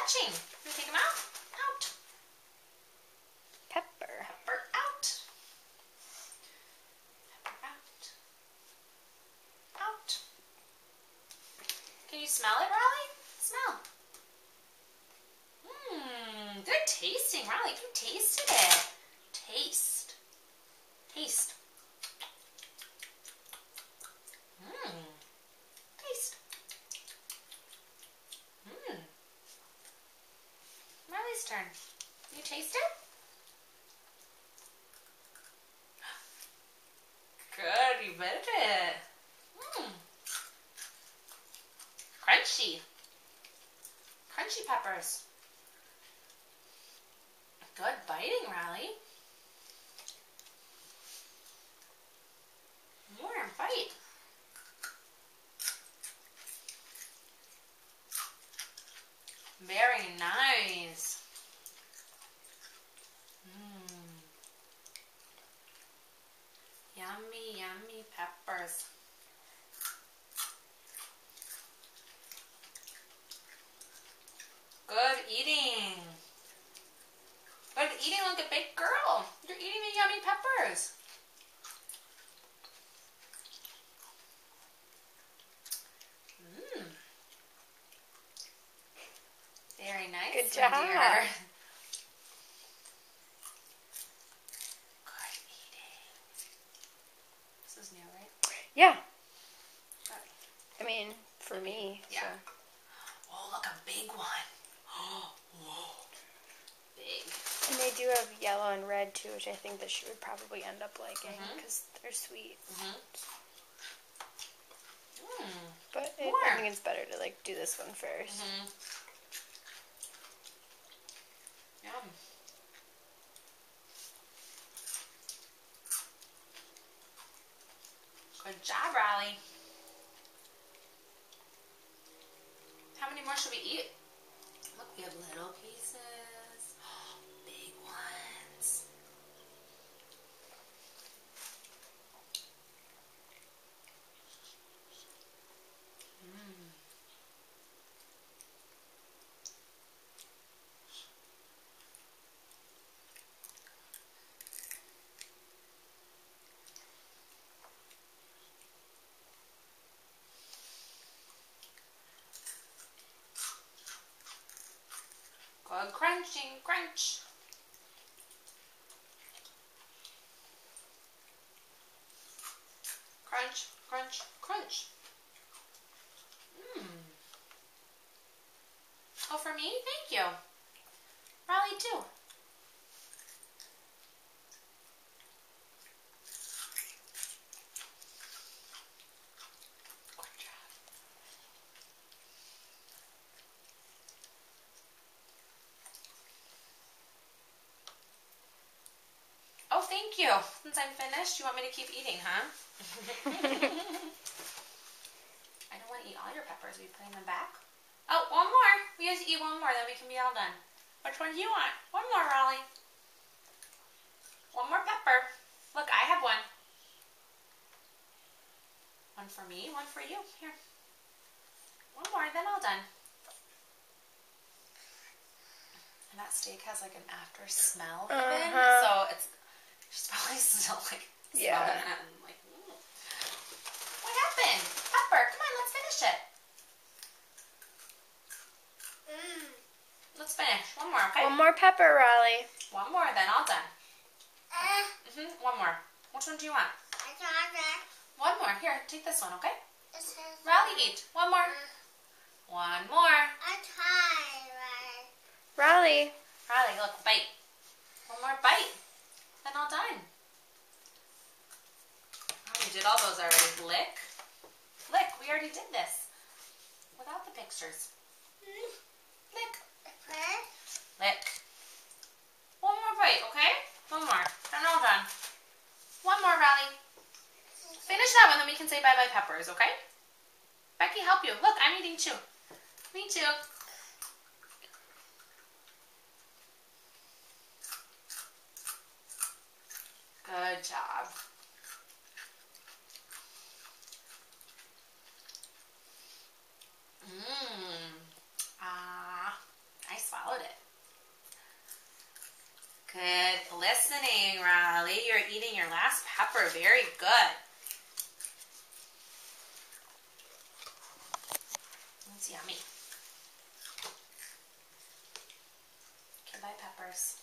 touching. Can we take them out? Out. Pepper. Pepper out. Pepper out. Out. Can you smell it, Riley? Smell. Good tasting, Riley. You tasted it. Taste. Taste. Taste. Riley's turn. You taste it? Good, you bit it. Crunchy. Crunchy peppers. Good biting, Riley. More bite. Very nice. Yummy, yummy peppers. Good eating. Good eating like a big girl. You're eating the yummy peppers. Very nice. Good job. Dear. Good eating. This is new, right? Yeah. I mean, for me. Yeah. So. Oh, look, a big one. Oh, whoa. Big. And they do have yellow and red too, which I think that she would probably end up liking because they're sweet. But I think it's better to like do this one first. Yum. Good job, Riley. How many more should we eat? Look, we have little pieces. Big ones. Good crunching, crunch. Crunch, crunch, crunch. Oh, for me? Thank you. Riley, too. Good job. Oh, thank you. Since I'm finished, you want me to keep eating, huh? I don't want to eat all your peppers. Are you putting them back? Oh, one more. We have to eat one more, then we can be all done. Which one do you want? One more, Raleigh. One more pepper. Look, I have one. One for me, one for you. Here. One more, then all done. And that steak has like an after smell even. So she's probably still like smelling it and like, what happened? Pepper, come on, let's finish it. Let's finish. One more, okay? One more pepper, Raleigh. One more, then all done. One more. Which one do you want? One more. Here, take this one, okay? Riley, eat. One more. One more. Raleigh. Riley, look, bite. One more bite. Then all done. Oh, we did all those already. Lick. Lick. We already did this. Without the pictures. Lick. Lick. One more bite, okay? One more. Then all done. One more, Riley. Finish that one, then we can say bye-bye peppers, okay? Becky, help you. Look, I'm eating too. Me too. Good job. listening, Riley. You're eating your last pepper. Very good. It's yummy. Okay, bye, peppers.